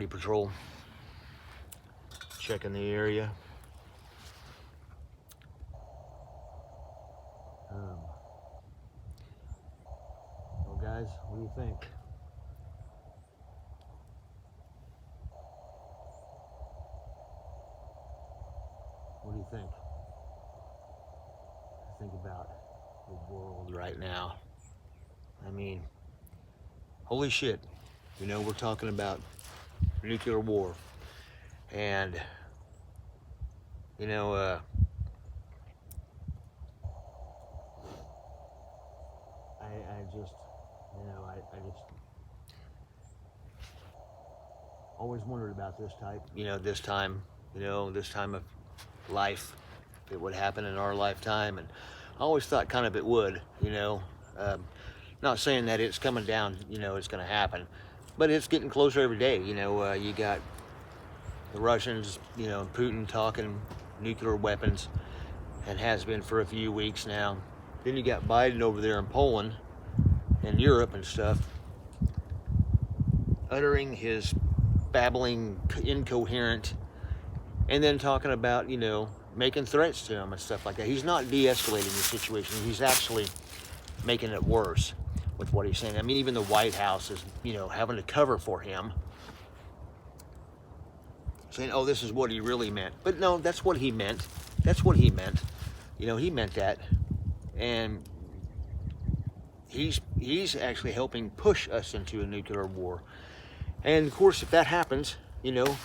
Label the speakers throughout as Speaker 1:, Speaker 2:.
Speaker 1: Security Patrol. Checking the area. Well, guys, what do you think? What do you think? Think about the world right now. I mean, holy shit. You know, we're talking about nuclear war. And, you know, I just, you know, I just always wondered about this type, you know, this time of life, it would happen in our lifetime. And I always thought kind of it would, you know. Not saying that it's coming down, you know, it's going to happen, but it's getting closer every day. You know, you got the Russians, you know, Putin talking nuclear weapons, and has been for a few weeks now. Then you got Biden over there in Poland and Europe and stuff, uttering his babbling, incoherent, and then talking about, you know, making threats to him and stuff like that. He's not de-escalating the situation. He's actually making it worse with what he's saying. I mean, even the White House is, you know, having to cover for him, saying, oh, this is what he really meant. But no, that's what he meant. That's what he meant. You know, he meant that. And he's actually helping push us into a nuclear war. And of course, if that happens, you know,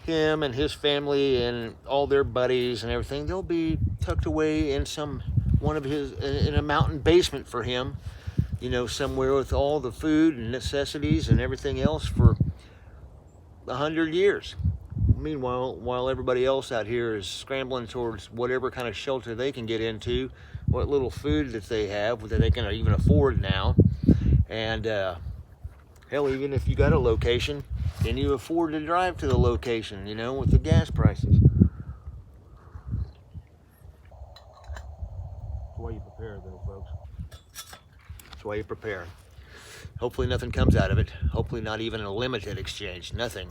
Speaker 1: him and his family and all their buddies and everything, they'll be tucked away in in a mountain basement for him, you know, somewhere with all the food and necessities and everything else for 100 years. Meanwhile, while everybody else out here is scrambling towards whatever kind of shelter they can get into, what little food that they have that they can even afford now. And hell, even if you got a location, can you afford to drive to the location, you know, with the gas prices? That's why you prepare, though, folks. That's why you prepare. Hopefully nothing comes out of it. Hopefully not even a limited exchange. Nothing.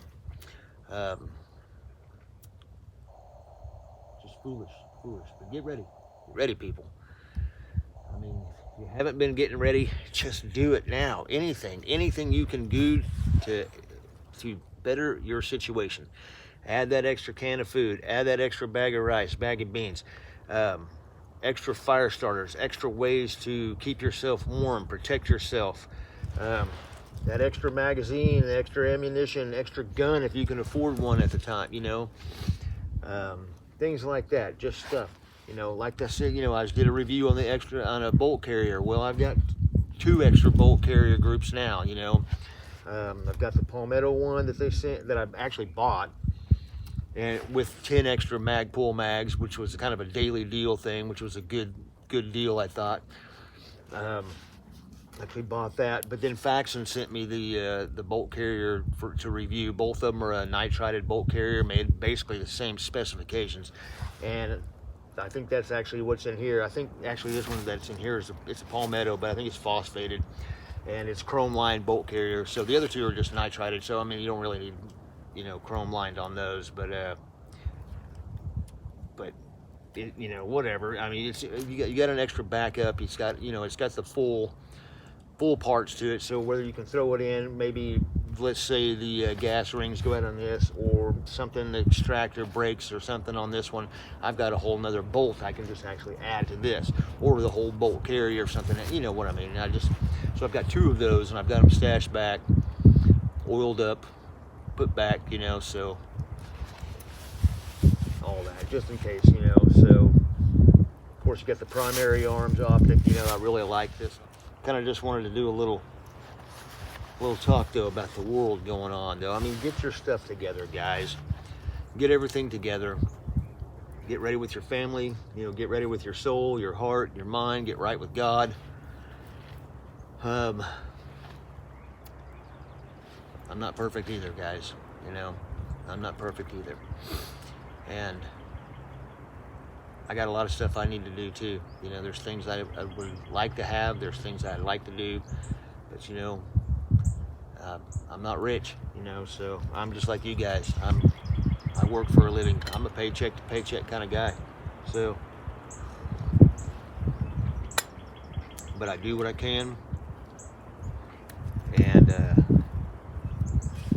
Speaker 1: Just foolish. But get ready. Get ready, people. I mean, if you haven't been getting ready, just do it now. Anything you can do to better your situation. Add that extra can of food. Add that extra bag of rice, bag of beans. Extra fire starters. Extra ways to keep yourself warm, protect yourself. That extra magazine, the extra ammunition, extra gun if you can afford one at the time, you know. Things like that, just stuff. You know, like I said, you know, I just did a review on a bolt carrier. Well, I've got 2 extra bolt carrier groups now, you know. I've got the Palmetto one that they sent, that I actually bought, and with 10 extra Magpul mags, which was kind of a daily deal thing, which was a good deal, I thought. Actually bought that, but then Faxon sent me the bolt carrier to review. Both of them are a nitrided bolt carrier, made basically the same specifications, and I think that's actually what's in here. I think actually this one that's in here it's a Palmetto, but I think it's phosphated, and it's chrome lined bolt carrier. So the other 2 are just nitrided. So I mean, you don't really need, you know, chrome lined on those, but it, you know, whatever. I mean, you got an extra backup. It's got, you know, it's got the full parts to it, so whether you can throw it in, maybe let's say the gas rings go out on this, or something, the extractor breaks or something on this one, I've got a whole nother bolt I can just actually add to this, or the whole bolt carrier or something, you know what I mean. So I've got 2 of those, and I've got them stashed back, oiled up, put back, you know, so all that, just in case, you know. So of course you got the primary arms optic, you know, I really like this. Kind of just wanted to do a little talk though about the world going on though. I mean, get your stuff together, guys. Get everything together. Get ready with your family, you know, get ready with your soul, your heart, your mind, get right with God. I'm not perfect either, guys, you know. I'm not perfect either. And I got a lot of stuff I need to do too. You know, there's things I would like to have, there's things I'd like to do, but you know, I'm not rich, you know, so I'm just like you guys. I work for a living. I'm a paycheck to paycheck kind of guy. So, but I do what I can, and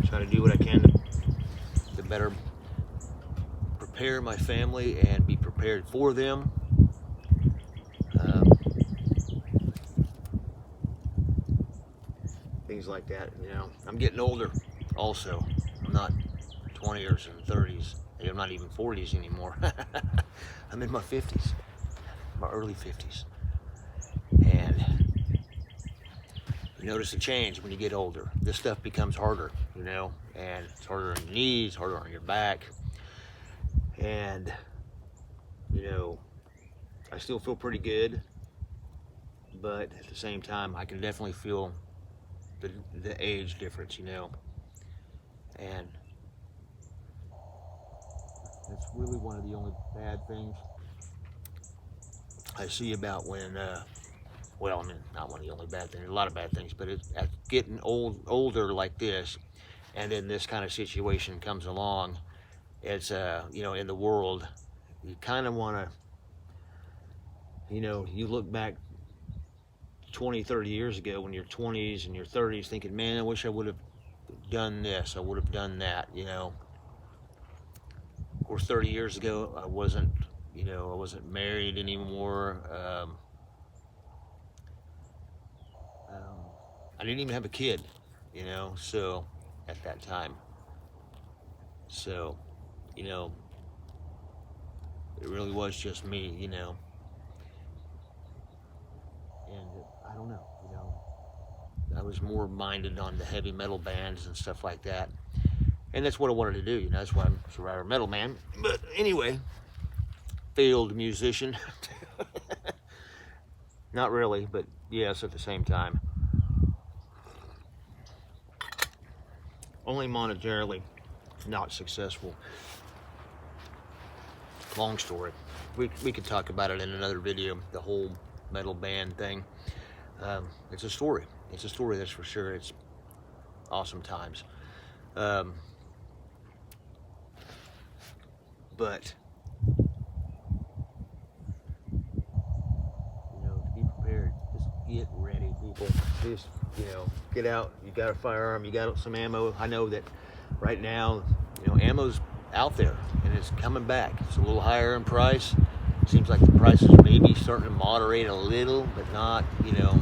Speaker 1: try to do what I can to better prepare my family and be prepared for them. Things like that, you know. I'm getting older also. I'm not 20s and 30s. I'm not even 40s anymore. I'm in my 50s, my early 50s. And you notice a change when you get older. This stuff becomes harder, you know, and it's harder on your knees, harder on your back. And, you know, I still feel pretty good, but at the same time, I can definitely feel the age difference, you know. And that's really one of the only bad things I see about when, well, I mean, not one of the only bad things, a lot of bad things, but it's at getting older like this, and then this kind of situation comes along, it's, you know, in the world, you kind of want to, you know, you look back 20, 30 years ago when you're 20s and your 30s thinking, man, I wish I would have done this, I would have done that, you know. Of course, 30 years ago, I wasn't, you know, I wasn't married anymore. I didn't even have a kid, you know, so at that time. So, you know, it really was just me, you know. And I don't know, you know, I was more minded on the heavy metal bands and stuff like that. And that's what I wanted to do, you know, that's why I'm a survivor metal man. But anyway, failed musician. Not really, but yes, at the same time. Only monetarily not successful. Long story. We could talk about it in another video, the whole metal band thing. It's a story. It's a story, that's for sure. It's awesome times. But, you know, to be prepared, just get ready, people. Just, you know, get out. You got a firearm, you got some ammo. I know that right now, you know, ammo's out there and it's coming back. It's a little higher in price. Seems like the prices may be starting to moderate a little, but not, you know.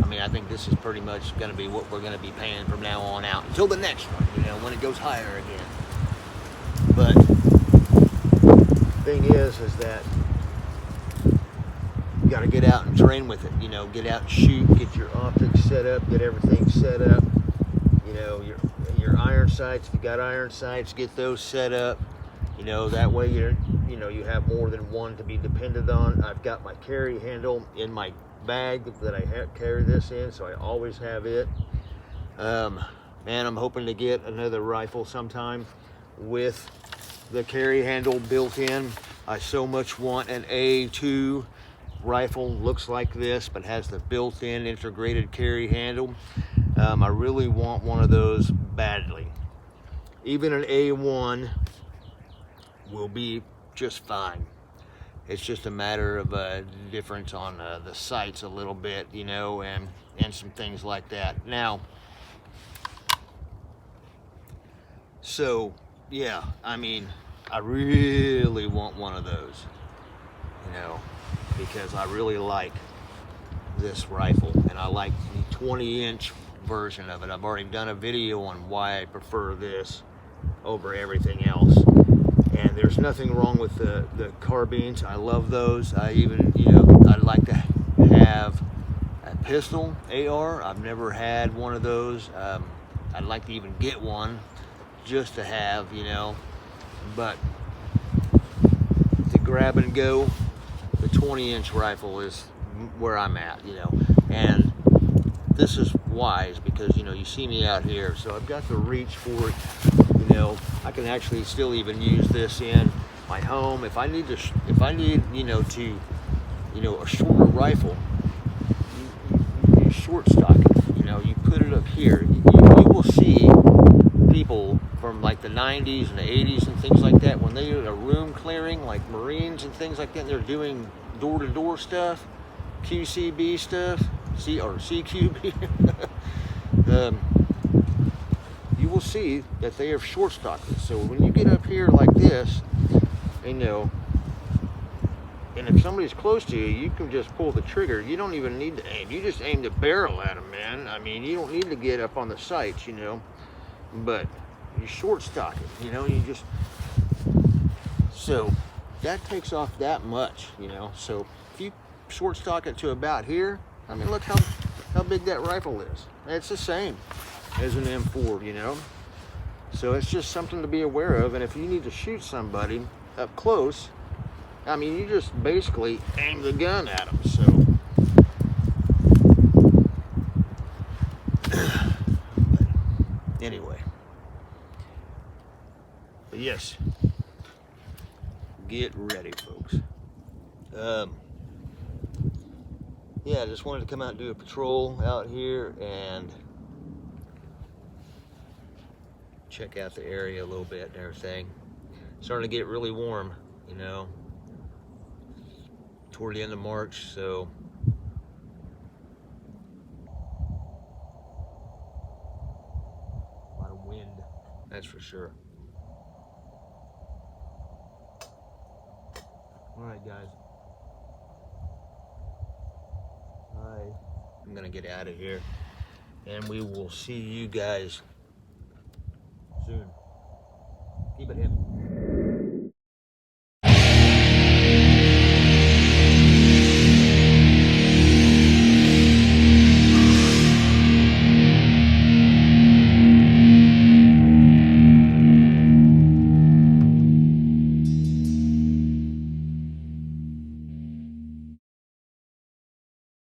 Speaker 1: I mean, I think this is pretty much going to be what we're going to be paying from now on out until the next one, you know, when it goes higher again. But thing is that you got to get out and train with it, you know, get out and shoot, get your optics set up, get everything set up, you know, your iron sights, if you got iron sights, get those set up, you know, that way you know, you have more than one to be dependent on. I've got my carry handle in my bag that I carry this in, so I always have it. Man, I'm hoping to get another rifle sometime with the carry handle built in. I so much want an A2 rifle, looks like this, but has the built-in integrated carry handle. I really want one of those badly. Even an A1 will be just fine. It's just a matter of a difference on the sights a little bit, you know, and some things like that. Now, so yeah, I mean, I really want one of those, you know, because I really like this rifle and I like the 20-inch version of it. I've already done a video on why I prefer this over everything else. And there's nothing wrong with the carbines. I love those. I even, you know, I'd like to have a pistol AR. I've never had one of those. I'd like to even get one just to have, you know. But to grab and go, the 20-inch rifle is where I'm at, you know. And this is wise because, you know, you see me out here, so I've got the reach for it. You know, I can actually still even use this in my home if I need to. If I need, you know, a shorter rifle, you short stock it. You know, you put it up here. You will see people from like the 90s and the 80s and things like that, when they do a room clearing, like Marines and things like that, they're doing door-to-door stuff, QCB stuff, CQB. You will see that they have short stocked it. So when you get up here like this, you know, and if somebody's close to you, you can just pull the trigger. You don't even need to aim. You just aim the barrel at them, man. I mean, you don't need to get up on the sights, you know. But you short stock it, you know. You just, so that takes off that much, you know. So if you short stock it to about here, I mean, look how big that rifle is. It's the same as an M4, you know. So it's just something to be aware of. And if you need to shoot somebody up close, I mean, you just basically aim the gun at them. So, anyway, but yes, get ready, folks. Yeah, I just wanted to come out and do a patrol out here and check out the area a little bit and everything. Starting to get really warm, you know, toward the end of March, so a lot of wind, that's for sure. All right, guys. I'm gonna get out of here, and we will see you guys soon. Keep it hip.